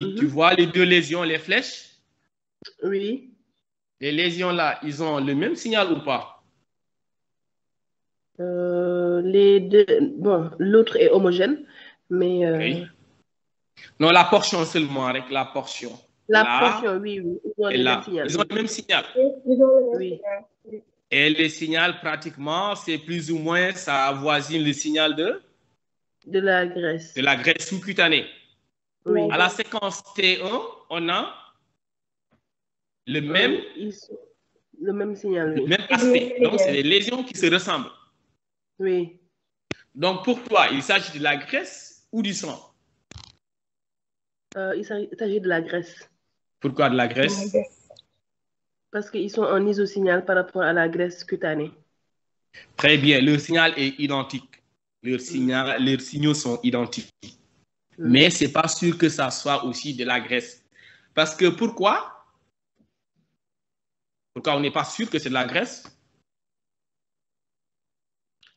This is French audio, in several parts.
tu vois les deux lésions, les flèches? Oui. Les lésions là, ils ont le même signal ou pas? Les deux, bon, l'autre est homogène, mais Oui. Non, la portion seulement, avec la portion. la Là portion, oui, ils ont et le même là. signal, Ils ont oui. le même signal. Ils ont le même Oui. signal. Oui. Et le signal, pratiquement, c'est plus ou moins, ça avoisine le signal De la graisse. sous-cutanée. Oui. À la séquence T1, on a le même, le même signal, le oui. même aspect. Donc, c'est des lésions qui se ressemblent. Oui. Donc, pour toi, il s'agit de la graisse ou du sang? Il s'agit de la graisse. Pourquoi de la graisse? Parce qu'ils sont en isosignal par rapport à la graisse cutanée. Très bien, leur signal est identique. Leurs signaux sont identiques. Mais ce n'est pas sûr que ça soit aussi de la graisse. Parce que pourquoi? Pourquoi on n'est pas sûr que c'est de la graisse?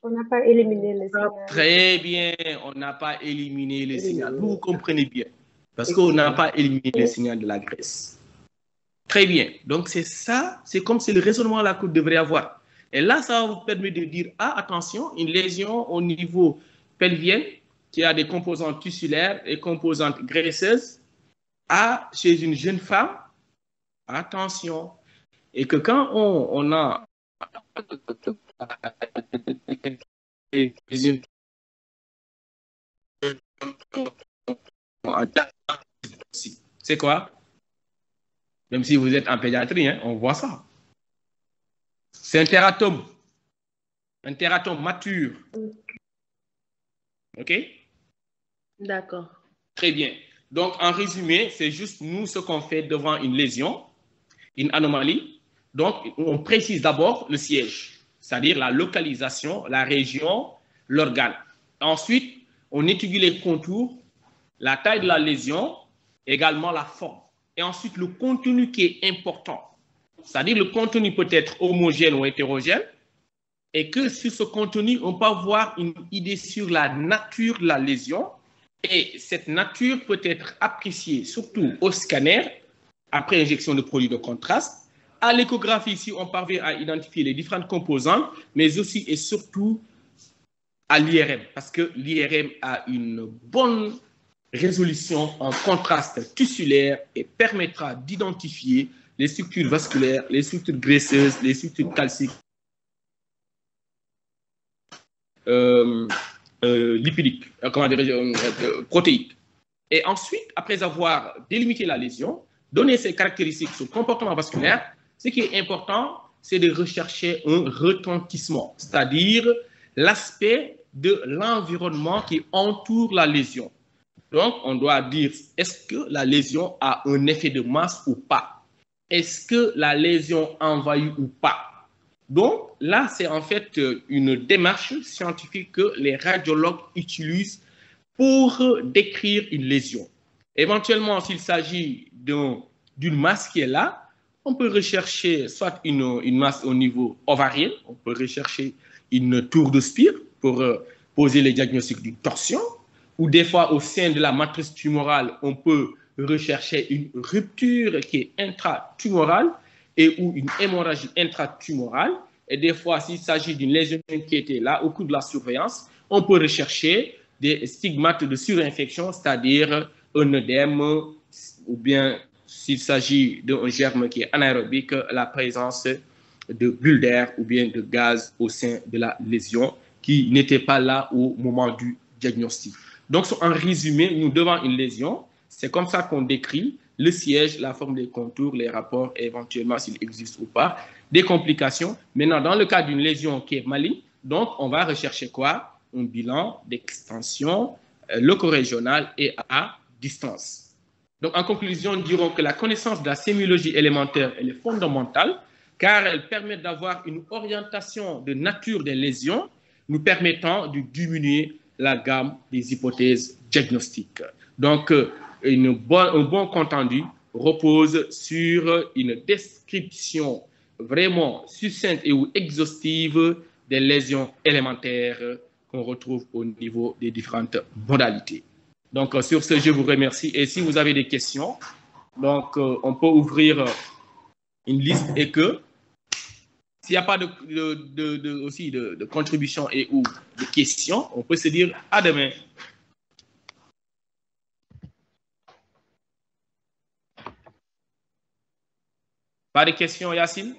On n'a pas éliminé le signal. Très bien, on n'a pas éliminé le signal. Vous comprenez bien. Parce qu'on n'a pas éliminé le signal de la graisse. Très bien. Donc, c'est ça, c'est comme c'est le raisonnement là que vous devrez avoir. Et là, ça vous permet de dire, ah, attention, une lésion au niveau pelvien qui a des composantes tissulaires et composantes graisseuses, chez une jeune femme, attention. Et que quand on a c'est quoi? Même si vous êtes en pédiatrie, hein, on voit ça. C'est un tératome mature. OK? D'accord. Très bien. Donc, en résumé, c'est juste nous ce qu'on fait devant une lésion, une anomalie. Donc, on précise d'abord le siège, c'est-à-dire la localisation, la région, l'organe. Ensuite, on étudie les contours, la taille de la lésion, également la forme. Et ensuite, le contenu qui est important. C'est-à-dire le contenu peut être homogène ou hétérogène, et que sur ce contenu, on peut avoir une idée sur la nature de la lésion. Et cette nature peut être appréciée surtout au scanner, après injection de produits de contraste. À l'échographie, si on parvient à identifier les différentes composantes, mais aussi et surtout à l'IRM, parce que l'IRM a une bonne résolution en contraste tissulaire et permettra d'identifier les structures vasculaires, les structures graisseuses, les structures calciques, lipidiques, protéiques. Et ensuite, après avoir délimité la lésion, donné ses caractéristiques sur le comportement vasculaire, ce qui est important, c'est de rechercher un retentissement, c'est-à-dire l'aspect de l'environnement qui entoure la lésion. Donc, on doit dire, est-ce que la lésion a un effet de masse ou pas? Est-ce que la lésion envahit ou pas? Donc, là, c'est en fait une démarche scientifique que les radiologues utilisent pour décrire une lésion. Éventuellement, s'il s'agit d'une masse qui est là, on peut rechercher soit une masse au niveau ovarien, on peut rechercher une tour de Spire pour poser les diagnostics d'une torsion, ou des fois au sein de la matrice tumorale, on peut rechercher une rupture qui est intratumorale et ou une hémorragie intratumorale. Et des fois, s'il s'agit d'une lésion qui était là au cours de la surveillance, on peut rechercher des stigmates de surinfection, c'est-à-dire un œdème, ou bien s'il s'agit d'un germe qui est anaérobique, la présence de bulles d'air ou bien de gaz au sein de la lésion qui n'était pas là au moment du diagnostic. Donc, en résumé, nous devant une lésion, c'est comme ça qu'on décrit le siège, la forme des contours, les rapports, et éventuellement s'il existe ou pas, des complications. Maintenant, dans le cas d'une lésion qui est maligne, donc on va rechercher quoi? Un bilan d'extension locorégionale et à distance. Donc, en conclusion, nous dirons que la connaissance de la sémiologie élémentaire elle est fondamentale car elle permet d'avoir une orientation de nature des lésions nous permettant de diminuer la gamme des hypothèses diagnostiques. Donc, un bon compte-rendu repose sur une description vraiment succincte et ou exhaustive des lésions élémentaires qu'on retrouve au niveau des différentes modalités. Donc, sur ce, je vous remercie. Et si vous avez des questions, donc, on peut ouvrir une liste et que s'il n'y a pas aussi de contribution et ou de questions, on peut se dire à demain. Pas de questions, Yacine?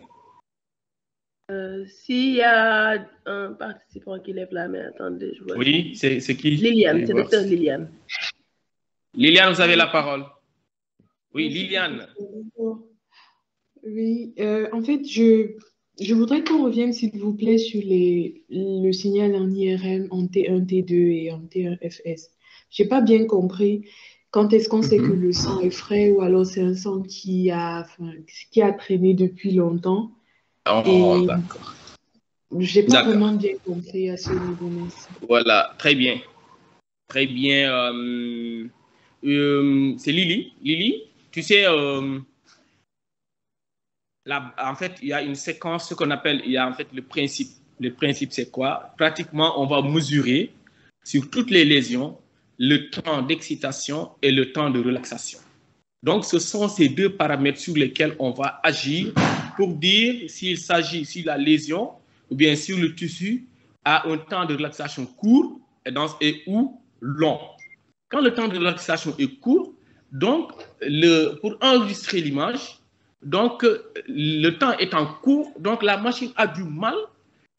S'il y a un participant qui lève la main, attendez, je vois. Oui, c'est qui? Liliane, c'est docteur Liliane. Liliane, vous avez la parole. Oui, Liliane. Oui, en fait, je voudrais qu'on revienne, s'il vous plaît, sur le signal en IRM, en T1, T2 et en T1FS. Je n'ai pas bien compris quand est-ce qu'on sait que le sang est frais ou alors c'est un sang qui a traîné depuis longtemps. Oh, d'accord. Je n'ai pas vraiment bien compris à ce niveau. Merci. Voilà, très bien. Très bien. C'est Lily. Lily, tu sais, en fait, il y a une séquence, ce qu'on appelle, il y a en fait le principe. Le principe, c'est quoi? Pratiquement, on va mesurer sur toutes les lésions le temps d'excitation et le temps de relaxation. Donc, ce sont ces deux paramètres sur lesquels on va agir pour dire s'il s'agit, si la lésion ou bien sur le tissu a un temps de relaxation court et ou long. Quand le temps de relaxation est court, donc pour enregistrer l'image, donc le temps étant court, donc la machine a du mal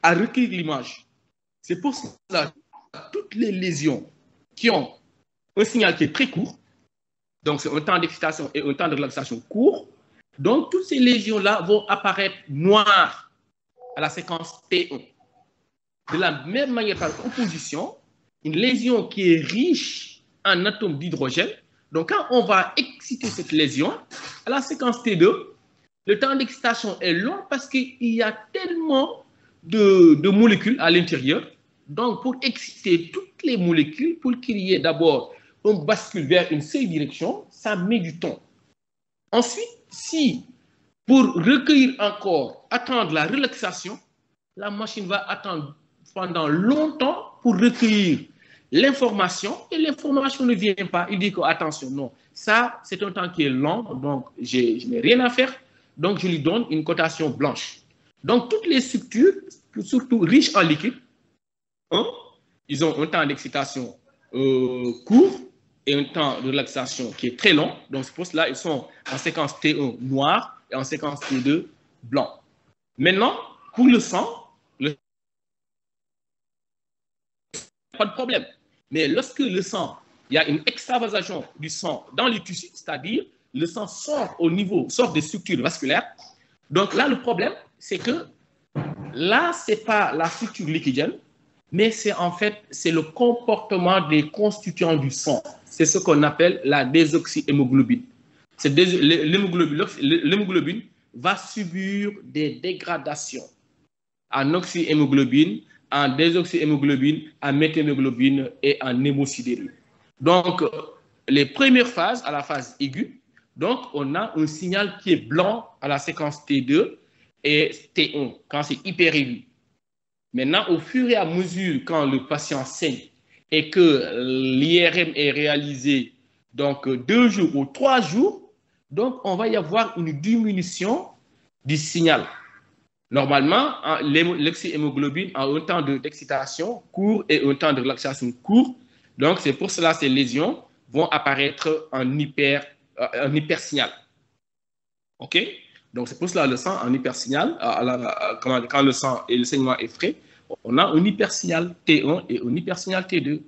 à recueillir l'image. C'est pour cela que toutes les lésions qui ont un signal qui est très court, donc c'est un temps d'excitation et un temps de relaxation court, donc toutes ces lésions-là vont apparaître noires à la séquence T1. De la même manière, par opposition, une lésion qui est riche en atomes d'hydrogène, donc quand on va exciter cette lésion, à la séquence T2, le temps d'excitation est long parce qu'il y a tellement de molécules à l'intérieur. Donc, pour exciter toutes les molécules, pour qu'il y ait d'abord un bascule vers une seule direction, ça met du temps. Ensuite, si pour recueillir encore, attendre la relaxation, la machine va attendre pendant longtemps pour recueillir l'information et l'information ne vient pas. Il dit que, attention, non, ça, c'est un temps qui est long, donc je n'ai rien à faire, donc je lui donne une cotation blanche. Donc, toutes les structures, surtout riches en liquide, ils ont un temps d'excitation court et un temps de relaxation qui est très long. Donc, c'est pour cela qu'ils sont en séquence T1 noir et en séquence T2 blanc. Maintenant, pour le sang, pas de problème. Mais lorsque le sang, il y a une extravasation du sang dans les tissus, c'est-à-dire le sang sort des structures vasculaires. Donc là, le problème, c'est que là, ce n'est pas la structure liquidienne, mais c'est en fait, c'est le comportement des constituants du sang. C'est ce qu'on appelle la désoxyhémoglobine. L'hémoglobine va subir des dégradations en oxyhémoglobine, en désoxyhémoglobine, en méthémoglobine et en hémosidérine. Donc, les premières phases, à la phase aiguë, donc on a un signal qui est blanc à la séquence T2 et T1, quand c'est hyper aigu. Maintenant, au fur et à mesure, quand le patient saigne et que l'IRM est réalisé, donc 2 jours ou 3 jours, donc on va y avoir une diminution du signal. Normalement, l'oxyhémoglobine a un temps d'excitation court et un temps de relaxation court. Donc, c'est pour cela que ces lésions vont apparaître en hypersignal. OK? Donc, c'est pour cela que le sang en hypersignal, quand le sang et le saignement est frais, on a un hypersignal T1 et un hypersignal T2.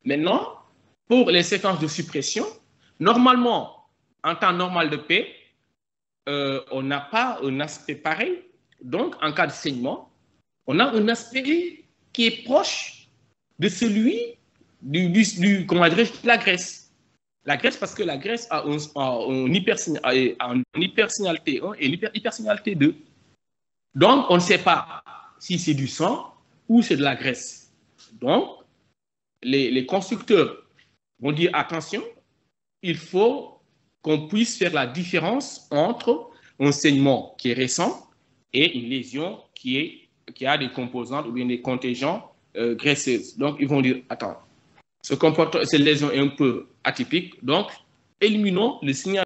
Maintenant, pour les séquences de suppression, normalement, en temps normal de paix, on n'a pas un aspect pareil. Donc, en cas de saignement, on a un aspect qui est proche de celui de la graisse. La graisse, parce que la graisse a un hypersignal T1 et un hypersignal T2. Donc, on ne sait pas si c'est du sang ou c'est de la graisse. Donc, les constructeurs vont dire, attention, il faut qu'on puisse faire la différence entre un saignement qui est récent et une lésion qui a des composantes ou bien des contingents graisseuses. Donc, ils vont dire, attends, cette lésion est un peu atypique. Donc, éliminons le signal